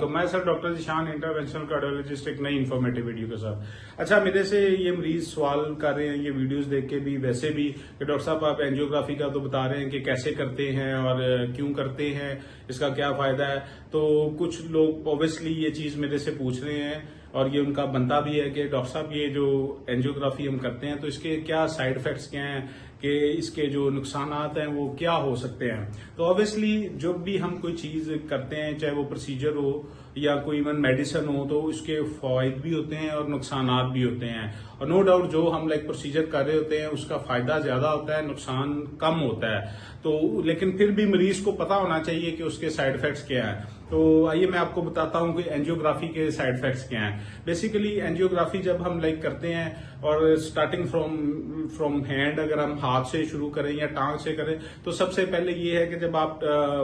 वालेकुम, मैं sir doctor Zeeshan, interventional cardiologist, एक नई इन्फॉर्मेटिव वीडियो के साथ। अच्छा, मेरे से ये मरीज सवाल कर रहे हैं ये वीडियोस देख के भी, वैसे भी, कि डॉक्टर साहब आप एंजियोग्राफी का तो बता रहे हैं कि कैसे करते हैं और क्यों करते हैं, इसका क्या फायदा है। तो कुछ लोग ऑब्वियसली ये चीज मेरे से पूछ रहे हैं और ये उनका बनता भी है कि डॉक्टर साहब ये जो एंजियोग्राफी हम करते हैं तो इसके क्या साइड इफेक्ट्स क्या हैं, कि इसके जो नुकसानात हैं वो क्या हो सकते हैं। तो ऑब्वियसली जब भी हम कोई चीज करते हैं, चाहे वो प्रोसीजर हो या कोई इवन मेडिसिन हो, तो उसके फायदे भी होते हैं और नुकसानात भी होते हैं। और नो डाउट जो हम प्रोसीजर कर रहे होते हैं उसका फायदा ज्यादा होता है, नुकसान कम होता है। तो लेकिन फिर भी मरीज को पता होना चाहिए कि उसके साइड इफेक्ट्स क्या हैं। तो आइए मैं आपको बताता हूं कि एंजियोग्राफी के साइड इफेक्ट्स क्या हैं। बेसिकली एंजियोग्राफी जब हम करते हैं, और स्टार्टिंग फ्रॉम हैंड, अगर हम हाथ से शुरू करें या टांग से करें, तो सबसे पहले ये है कि जब आप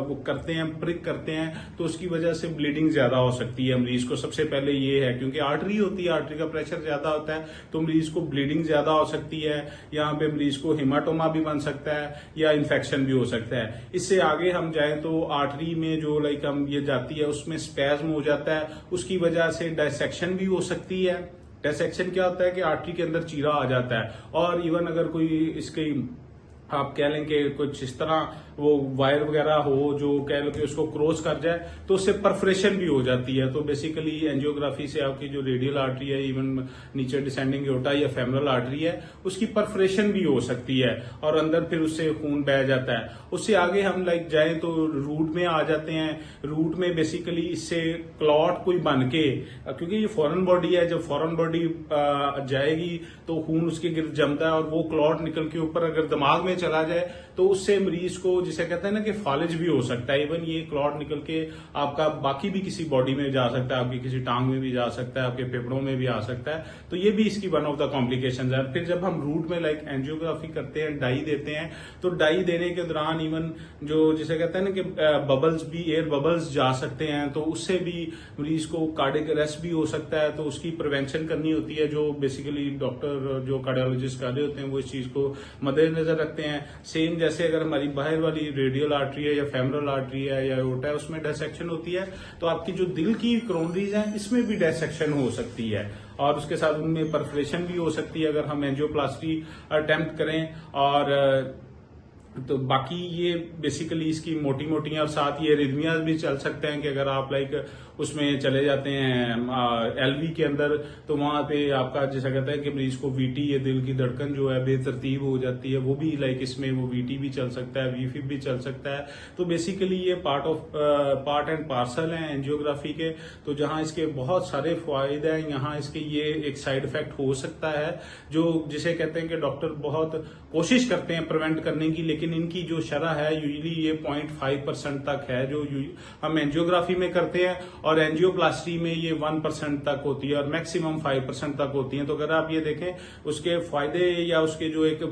वो करते हैं, प्रिक करते हैं, तो उसकी वजह से ब्लीडिंग ज्यादा हो सकती है मरीज को। सबसे पहले ये है, क्योंकि आर्टरी होती है, आर्टरी का प्रेशर ज्यादा होता है, तो मरीज को ब्लीडिंग ज्यादा हो सकती है। यहाँ पे मरीज को हेमाटोमा भी बन सकता है या इन्फेक्शन भी हो सकता है। इससे आगे हम जाएं तो आर्टरी में जो हम ये जाती है उसमें स्पैज्म हो जाता है, उसकी वजह से डायसेक्शन भी हो सकती है। डायसेक्शन क्या होता है कि आर्टरी के अंदर चीरा आ जाता है, और इवन अगर कोई इसकी आप कह लें कि कुछ इस तरह वो वायर वगैरह हो जो कह लो कि उसको क्रॉस कर जाए, तो उससे परफोरेशन भी हो जाती है। तो बेसिकली एंजियोग्राफी से आपकी जो रेडियल आर्टरी है, इवन नीचे डिसेंडिंग एओर्टा या फेमरल आर्टरी है, उसकी परफोरेशन भी हो सकती है और अंदर फिर उससे खून बह जाता है। उससे आगे हम जाएं तो रूट में आ जाते हैं। रूट में बेसिकली इससे क्लॉट कोई बन के, क्योंकि ये फॉरेन बॉडी है, जब फॉरेन बॉडी जाएगी तो खून उसके गिर्द जमता है, और वो क्लॉट निकल के ऊपर अगर दिमाग में चला जाए तो उससे मरीज को, जिसे कहते हैं ना कि फालिज भी हो सकता है। इवन ये क्लॉट निकल के आपका बाकी भी किसी बॉडी में जा सकता है, आपकी किसी टांग में भी जा सकता है, आपके फेफड़ों में भी आ सकता है। तो ये भी इसकी वन ऑफ द कॉम्प्लिकेशंस है। फिर जब हम रूट में एंजियोग्राफी करते हैं, डाई देते हैं, तो डाई देने के दौरान इवन जो जिसे कहते हैं ना कि बबल्स भी, एयर बबल्स जा सकते हैं, तो उससे भी मरीज को कार्डियक अरेस्ट भी हो सकता है। तो उसकी प्रिवेंशन करनी होती है, जो बेसिकली डॉक्टर जो कार्डियोलॉजिस्ट कर रहे होते हैं वो इस चीज को मद्देनजर रखते हैं। सेम जैसे अगर हमारी बाहर वाली रेडियल आर्टरी है या फेमरल आर्टरी है या एओर्टा है, उसमें डायसेक्शन होती है, तो आपकी जो दिल की कोरोनरीज हैं इसमें भी डायसेक्शन हो सकती है, और उसके साथ उनमें परफोरेशन भी हो सकती है अगर हम एंजियोप्लास्टी अटेम्प्ट करें। और तो बाकी ये बेसिकली इसकी मोटी मोटी, और साथ ये रिदमियाज भी चल सकते हैं कि अगर आप उसमें चले जाते हैं एलवी के अंदर, तो वहां पे आपका जैसा कहता है कि मरीज को वीटी, ये दिल की धड़कन जो है बेतरतीब हो जाती है, वो भी इसमें वो वीटी भी चल सकता है, वीफिप भी चल सकता है। तो बेसिकली ये पार्ट एंड पार्सल है एंजियोग्राफी के। तो जहां इसके बहुत सारे फायदे हैं, यहाँ इसके ये एक साइड इफेक्ट हो सकता है, जो जिसे कहते हैं कि डॉक्टर बहुत कोशिश करते हैं प्रिवेंट करने की, लेकिन इनकी जो शरह है यूजली ये 0.5% तक है जो हम एंजियोग्राफी में करते हैं, और एंजियोप्लास्टी में ये 1% तक होती है और मैक्सिमम 5% तक होती है। तो अगर आप ये देखें उसके फायदे या उसके जो एक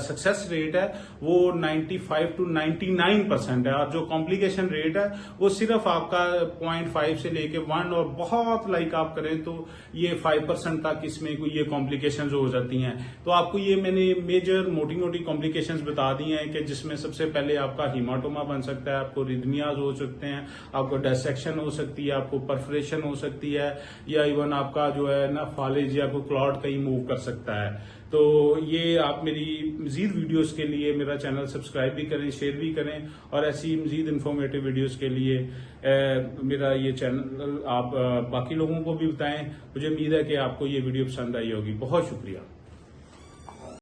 सक्सेस रेट है वो 95 to 99% है, और जो कॉम्प्लिकेशन रेट है वो सिर्फ आपका 0.5 से लेके 1, और बहुत आप करें तो ये 5% तक इसमें ये कॉम्प्लिकेशन हो जाती हैं। तो आपको ये मैंने मेजर मोटी मोटी कॉम्प्लिकेशंस बता दी हैं कि जिसमें सबसे पहले आपका हीमाटोमा बन सकता है, आपको रिदमियाज हो सकते हैं, आपको डायसेक्शन हो सकती है, आपको परफोरेशन हो सकती है, या इवन आपका जो है ना फालिज या कोई क्लॉट कहीं मूव कर सकता है। तो ये आप मेरी मजीद वीडियोस के लिए मेरा चैनल सब्सक्राइब भी करें, शेयर भी करें, और ऐसी मजीद इन्फॉर्मेटिव वीडियोस के लिए मेरा ये चैनल आप बाकी लोगों को भी बताएं। मुझे उम्मीद है कि आपको ये वीडियो पसंद आई होगी। बहुत शुक्रिया।